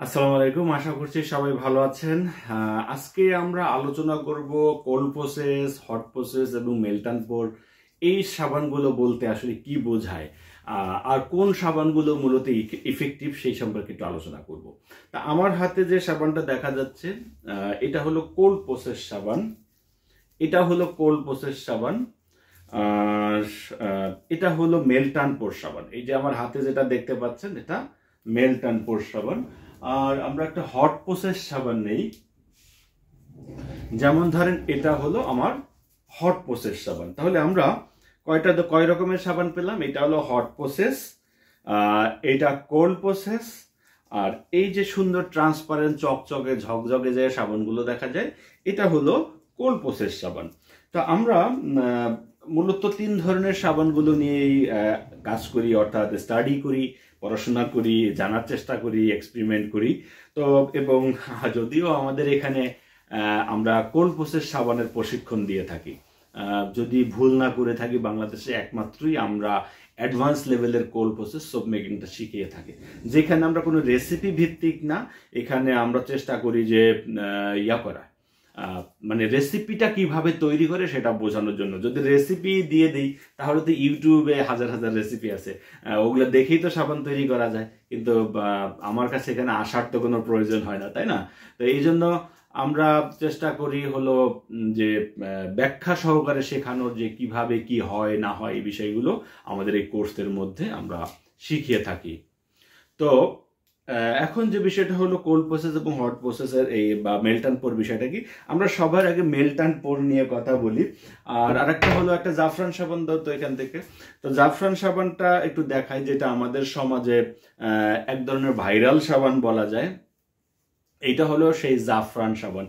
আসসালামু আলাইকুম, আশা করছি সবাই ভালো আছেন। আজকে আমরা আলোচনা করব কোল্ড প্রসেস, হট প্রসেস এবং মেল্ট পোর এই সাবানগুলো বলতে আসলে কি বোঝায়, আর কোন সাবানগুলো মূলত ইফেক্টিভ সেই সম্পর্কে একটু আলোচনা করব। তা আমার হাতে যে সাবানটা দেখা যাচ্ছে এটা হলো কোল্ড প্রসেস সাবান। এটা হলো কোল্ড প্রসেস সাবান। আর এটা হলো মেল্ট পোর সাবান। এই যে আমার হাতে যেটা দেখতে পাচ্ছেন এটা মেল্ট পোর সাবান। আর আমরা একটা হট প্রসেস সাবান নেই, যেমন ধরেন এটা হলো আমার হট প্রসেস সাবান। তাহলে আমরা কয় রকমের সাবান পেলাম? এটা হলো হট প্রসেস, এটা কোল্ড প্রসেস, আর এই যে সুন্দর ট্রান্সপারেন্ট চকচকে ঝকঝকে যে সাবানগুলো দেখা যায় এটা হলো কোল্ড প্রসেস সাবান। তো আমরা মূলত তিন ধরনের সাবানগুলো নিয়েই কাজ করি, অর্থাৎ স্টাডি করি, পড়াশোনা করি, জানার চেষ্টা করি, এক্সপেরিমেন্ট করি। তো এবং যদিও আমাদের এখানে আমরা কোল্ড প্রসেস সাবানের প্রশিক্ষণ দিয়ে থাকি, যদি ভুল না করে থাকি বাংলাদেশে একমাত্রই আমরা অ্যাডভান্স লেভেলের কোল্ড প্রসেস সোপ মেকিংটা শিখিয়ে থাকি, যেখানে আমরা কোনো রেসিপি ভিত্তিক না, এখানে আমরা চেষ্টা করি যে মানে রেসিপিটা কিভাবে তৈরি করে সেটা বোঝানোর জন্য। যদি রেসিপি দিয়ে দিই তাহলে তো ইউটিউবে হাজার হাজার রেসিপি আছে, ওগুলো দেখেই তো সাবান তৈরি করা যায়, কিন্তু আমার কাছে এখানে আসার তো কোনো প্রয়োজন হয় না, তাই না? তো এই জন্য আমরা চেষ্টা করি হলো যে ব্যাখ্যা সহকারে শেখানোর, যে কিভাবে কি হয় না হয় এই বিষয়গুলো আমাদের এই কোর্সের মধ্যে আমরা শিখিয়ে থাকি। তো এখন যে বিষয়টা হলো কোল্ড প্রসেস এবং হট প্রসেসের এই বা মেল্ট পোর বিষয়টা কি, আমরা সবার আগে মেল্ট পোর নিয়ে কথা বলি। আর আরেকটা হলো একটা জাফরান সাবান দাও তো এখান থেকে। তো জাফরান সাবানটা একটু দেখাই, যেটা আমাদের সমাজে এক ধরনের ভাইরাল সাবান বলা যায়। এইটা হলো সেই জাফরান সাবান।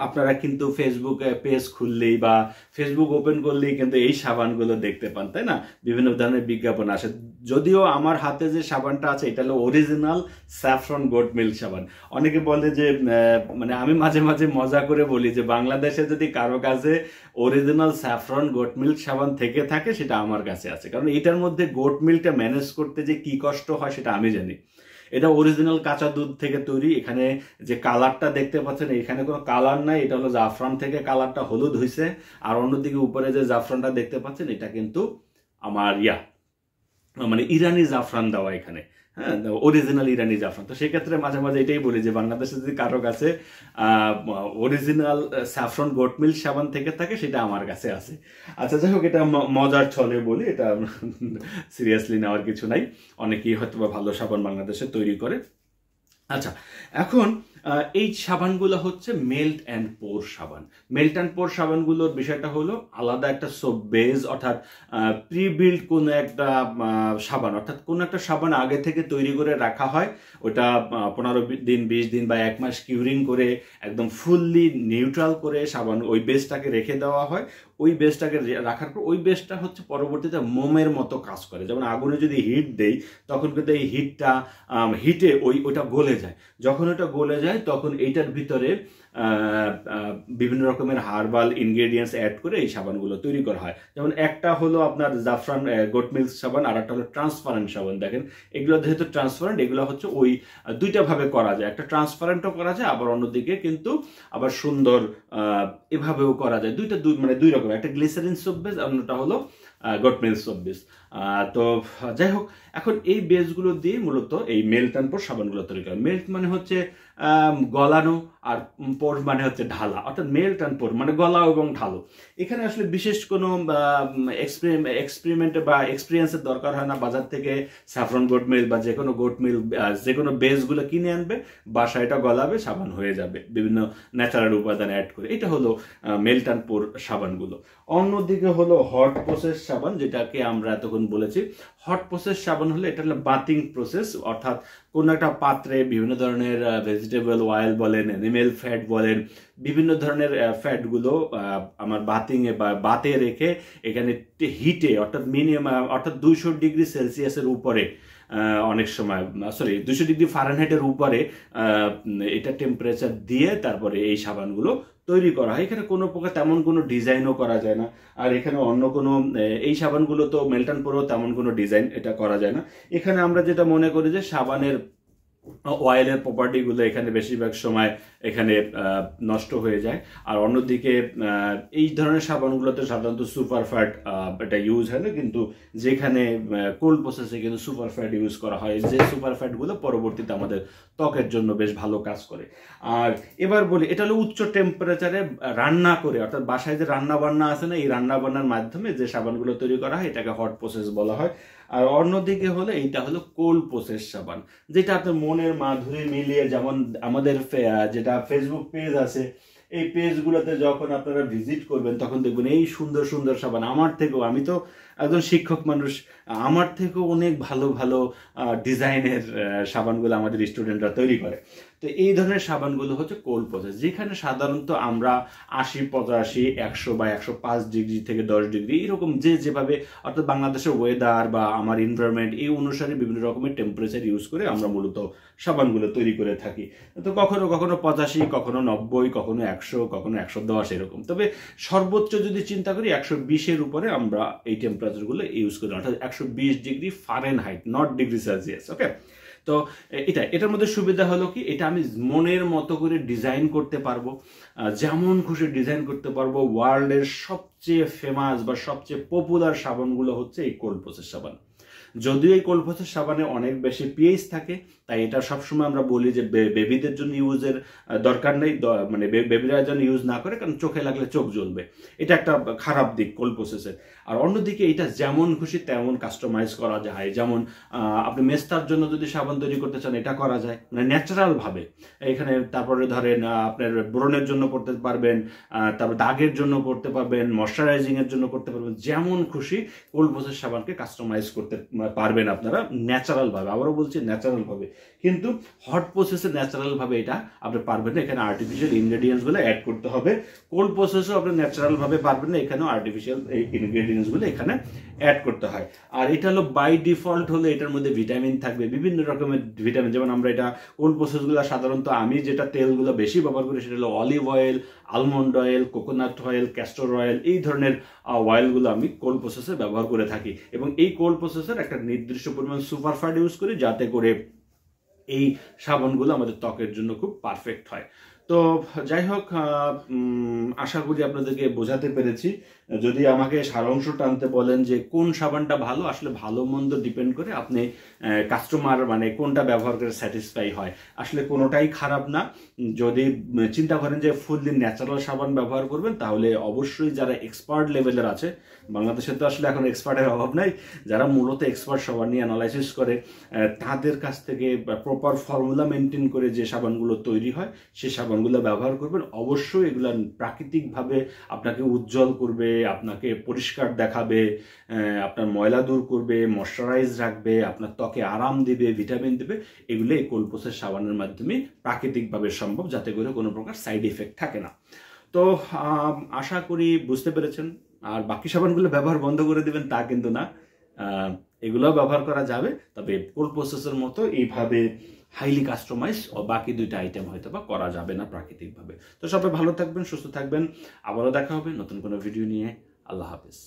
আপনারা কিন্তু ফেসবুকে পেজ খুললেই বা ফেসবুক ওপেন করলেই কিন্তু এই সাবানগুলো দেখতে পান, তাই না? বিভিন্ন ধরনের বিজ্ঞাপন আসে। যদিও আমার হাতে যে সাবানটা আছে এটা হলো অরিজিনাল স্যাফরন গোট মিল্ক সাবান। অনেকে বলে যে মানে আমি মাঝে মাঝে মজা করে বলি যে বাংলাদেশে যদি কারো কাছে অরিজিনাল স্যাফরন গোট মিল্ক সাবান থেকে থাকে সেটা আমার কাছে আছে, কারণ এটার মধ্যে গোট মিল্কটা ম্যানেজ করতে যে কি কষ্ট হয় সেটা আমি জানি। এটা অরিজিনাল কাঁচা দুধ থেকে তৈরি। এখানে যে কালারটা দেখতে পাচ্ছেন এখানে কোনো কালার নাই, এটা হলো জাফরান থেকে কালারটা হলুদ হয়েছে। আর অন্যদিকে উপরে যে জাফরানটা দেখতে পাচ্ছেন এটা কিন্তু আমার মানে ইরানি জাফরান দেওয়া এখানে, হ্যাঁ, অরিজিনাল ইরানি জাফরান। তো সেক্ষেত্রে মাঝে মাঝে এটাই বলি যে বাংলাদেশে যদি কারো কাছে অরিজিনাল স্যাফরন গোট মিল্ক সাবান থেকে থাকে সেটা আমার কাছে আছে। আচ্ছা, যাই হোক, এটা মজার ছলে বলি, এটা সিরিয়াসলি নেওয়ার কিছু নাই। অনেকেই হয়তো বা ভালো সাবান বাংলাদেশে তৈরি করে। আচ্ছা, এখন এই সাবানগুলো হচ্ছে মেল্ট অ্যান্ড পোর সাবান। মেল্ট অ্যান্ড পোর সাবানগুলোর বিষয়টা হলো আলাদা একটা সোপ বেস, অর্থাৎ প্রি বিল্ড কোনো একটা সাবান, অর্থাৎ কোনো একটা সাবান আগে থেকে তৈরি করে রাখা হয়। ওটা 15 দিন 20 দিন বা 1 মাস কিউরিং করে একদম ফুললি নিউট্রাল করে সাবান ওই বেসটাকে রেখে দেওয়া হয়। ওই বেসটাকে রাখার পর ওই বেসটা হচ্ছে পরবর্তীতে মোমের মতো কাজ করে। যেমন আগুনে যদি হিট দেই তখন কিন্তু এই হিটে ওইটা গলে যায়। যখন ওটা গলে যায় তখন এইটার ভিতরে বিভিন্ন রকমের হার্বাল ইনগ্রেডিয়েন্টস অ্যাড করে এই সাবানগুলো তৈরি করা হয়। যেমন একটা হলো আপনার জাফরান গোট মিল্ক সাবান, আর একটা হলো ট্রান্সপারেন্ট সাবান। দেখেন এগুলো যেহেতু ট্রান্সপারেন্ট, এগুলো হচ্ছে ওই দুইটা ভাবে করা যায়। একটা ট্রান্সপারেন্টও করা যায়, আবার অন্যদিকে কিন্তু আবার সুন্দর এভাবেও করা যায়। মানে দুই রকম, একটা গ্লিসারিন সোপ বেস, অন্যটা হলো গোট মিল্ক সোপ বেস। তো যাই হোক, এখন এই বেসগুলো দিয়ে মূলত এই মেল্ট অ্যান্ড পোর সাবানগুলো তৈরি করে। মেল্ট মানে হচ্ছে গলানো, আর পোর মানে হচ্ছে ঢালা, অর্থাৎ মেল্ট অ্যান্ড পোর মানে গলাও এবং ঢালো। এখানে আসলে বিশেষ কোনো এক্সপেরিমেন্ট বা এক্সপিরিয়েন্সের দরকার হয় না। বাজার থেকে স্যাফরন গোট মিল্ক বা যে কোনো বেসগুলো কিনে আনবে, বাসায় এটা গলাবে, সাবান হয়ে যাবে বিভিন্ন ন্যাচারাল উপাদান অ্যাড করে। এটা হলো মেল্ট অ্যান্ড পোর সাবানগুলো। অন্যদিকে হলো হট প্রসেস সাবান, যেটাকে আমরা এতক্ষণ বলেছি। হট প্রসেস সাবান হলে এটা হলো বাথিং প্রসেস, অর্থাৎ কোনো একটা পাত্রে বিভিন্ন ধরনের ভেজিটেবল অয়েল বলেন, অ্যানিমেল ফ্যাট বলেন, বিভিন্ন ধরনের ফ্যাটগুলো আমার বাথিংয়ে বা বাতে রেখে এখানে হিটে, অর্থাৎ 200 ডিগ্রি সেলসিয়াসের উপরে, অনেক সময় 200 ডিগ্রি ফারেনহাইটের উপরে এটা টেম্পারেচার দিয়ে তারপরে এই সাবানগুলো তৈরি করা হয়। এখানে কোনো প্রকার তেমন কোনো ডিজাইনও করা যায় না। আর এখানে অন্য কোনো এই সাবানগুলো তো মেল্ট অ্যান্ড পোরও তেমন কোনো ডিজাইন এটা করা যায় না। এখানে আমরা যেটা মনে করি যে সাবানের অয়েলের প্রপার্টিগুলো এখানে বেশিরভাগ সময় এখানে নষ্ট হয়ে যায়। আর অন্যদিকে এই ধরনের সাবানগুলোতে সাধারণত সুপারফ্যাট এটা ইউজ হয় না, কিন্তু যেখানে কোল্ড প্রসেসে কিন্তু সুপারফ্যাট ইউজ করা হয়, যে সুপারফ্যাটগুলো পরবর্তীতে আমাদের ত্বকের জন্য বেশ ভালো কাজ করে। আর এবার বলি, এটা হলো উচ্চ টেম্পারেচারে রান্না করে, অর্থাৎ বাসায় যে রান্না বান্না আছে না, এই রান্না বান্নার মাধ্যমে যে সাবানগুলো তৈরি করা হয় এটাকে হট প্রসেস বলা হয়। আর অন্যদিকে হলো এইটা হলো কোল্ড প্রসেস সাবান, যেটা আপনার মনের মাধুরী মিলিয়ে, যেমন আমাদের যেটা ফেসবুক পেজ আছে, এই পেজগুলোতে যখন আপনারা ভিজিট করবেন তখন দেখবেন এই সুন্দর সুন্দর সাবান। আমার থেকেও, আমি তো একজন শিক্ষক মানুষ, আমার থেকেও অনেক ভালো ভালো ডিজাইনের সাবানগুলো আমাদের স্টুডেন্টরা তৈরি করে। তো এই ধরনের সাবানগুলো হচ্ছে কোল্ড প্রসেস, যেখানে সাধারণত আমরা 80, 85, 100 বা 105 ডিগ্রি থেকে 10 ডিগ্রি এরকম যেভাবে, অর্থাৎ বাংলাদেশের ওয়েদার বা আমার এনভায়রনমেন্ট এই অনুসারে বিভিন্ন রকমের টেম্পারেচার ইউজ করে আমরা মূলত সাবানগুলো তৈরি করে থাকি। তো কখনো কখনো 85, কখনো 90, কখনো 100, কখনো 110 এরকম। তবে সর্বোচ্চ যদি চিন্তা করি 120-এর উপরে আমরা এই টেম্পারেচারগুলো ইউজ করি, অর্থাৎ 120 degree Fahrenheit, not degree Celsius. Okay, তো এটার মধ্যে সুবিধা হলো কি, এটা আমি মনের মতো করে ডিজাইন করতে পারবো, যেমন খুশি ডিজাইন করতে পারবো। ওয়ার্ল্ডের সবচেয়ে ফেমাস বা সবচেয়ে পপুলার সাবানগুলো হচ্ছে এই কোল্ড প্রসেস সাবান। যদিও এই কোল্ড প্রসেস সাবানে অনেক বেশি পিএইচ থাকে, তাই এটা সবসময় আমরা বলি যে বেবিদের জন্য ইউজের দরকার নেই, মানে বেবিরা যেন ইউজ না করে, কারণ চোখে লাগলে চোখ জ্বলবে। এটা একটা খারাপ দিক কোল্ড প্রসেসের। আর অন্যদিকে এটা যেমন খুশি তেমন কাস্টমাইজ করা যায়। যেমন আপনি মেস্তার জন্য যদি সাবান তৈরি করতে চান, এটা করা যায় মানে ন্যাচারাল ভাবে। এখানে তারপরে ধরেন আপনার ব্রণের জন্য করতে পারবেন, তারপর দাগের জন্য করতে পারবেন, ময়শ্চারাইজিং এর জন্য করতে পারবেন, যেমন খুশি কোল্ড প্রসেস সাবানকে কাস্টমাইজ করতে পারবেন আপনারা ন্যাচারাল ভাবে। আবারও বলছি ন্যাচারাল ভাবে, কিন্তু হট প্রসেসে ন্যাচারাল ভাবে এটা আপনি পারবেন না, এখানে আর্টিফিশিয়াল ইনগ্রেডিয়েন্টস গুলো অ্যাড করতে হবে। কোল্ড প্রসেসও আপনি ন্যাচারাল ভাবে পারবেন না, এখানেও আর্টিফিশিয়াল ইনগ্রেডিয়েন্টস গুলো এখানে অ্যাড করতে হয়। আর এটা হলো বাই ডিফল্ট হলো এটার মধ্যে ভিটামিন থাকবে, বিভিন্ন রকমের ভিটামিন। যেমন আমরা এটা কোল্ড প্রসেসগুলো সাধারণত আমি যেটা তেলগুলো বেশি ব্যবহার করি সেটা হলো olive oil, almond oil, coconut oil, castor oil, এই ধরনের অয়েলগুলো আমি কোল্ড প্রসেসে ব্যবহার করে থাকি। এবং এই কোল্ড প্রসেসের একটা নির্দিষ্ট পরিমাণ সুপারফ্যাট ইউজ করি, যাতে করে এই সাবানগুলো আমাদের ত্বকের জন্য খুব পারফেক্ট হয়। তো যাই হোক, আশা করি আপনাদেরকে বোঝাতে পেরেছি। যদি আমাকে সারাংশ টানতে বলেন যে কোন সাবানটা ভালো, আসলে ভালো মন্দ ডিপেন্ড করে আপনি কাস্টমার মানে কোনটা ব্যবহার করে স্যাটিসফাই হয়। আসলে কোনোটাই খারাপ না। যদি চিন্তা করেন যে ফুললি ন্যাচারাল সাবান ব্যবহার করবেন, তাহলে অবশ্যই যারা এক্সপার্ট লেভেলের আছে, বাংলাদেশে তো আসলে এখন এক্সপার্টের অভাব নাই, যারা মূলত এক্সপার্ট সাবান নিয়ে অ্যানালাইসিস করে, তাদের কাছ থেকে প্রপার ফর্মুলা মেনটেন করে যে সাবানগুলো তৈরি হয় সেই সাবানগুলো ব্যবহার করবেন। অবশ্যই এগুলো প্রাকৃতিকভাবে আপনাকে উজ্জ্বল করবে, আপনাকে পরিষ্কার দেখাবে, আপনার ময়লা দূর করবে, ময়শ্চারাইজ রাখবে, আপনার ত্বকে আরাম দিবে, ভিটামিন দেবে। এগুলো এই কোল্ড প্রসেস সাবানের মাধ্যমে প্রাকৃতিকভাবে সম্ভব, যাতে করে কোনো প্রকার সাইড ইফেক্ট থাকে না। তো আশা করি বুঝতে পেরেছেন। আর বাকি সাবানগুলো ব্যবহার বন্ধ করে দিবেন তা কিন্তু না, এগুলোও ব্যবহার করা যাবে, তবে কোল্ড প্রসেসের মতো এইভাবে হাইলি কাস্টমাইজ ও বাকি দুইটা আইটেম হয়তো বা করা যাবে না প্রাকৃতিকভাবে। তো সবাই ভালো থাকবেন, সুস্থ থাকবেন, আবারও দেখা হবে নতুন কোনো ভিডিও নিয়ে। আল্লাহ হাফেজ।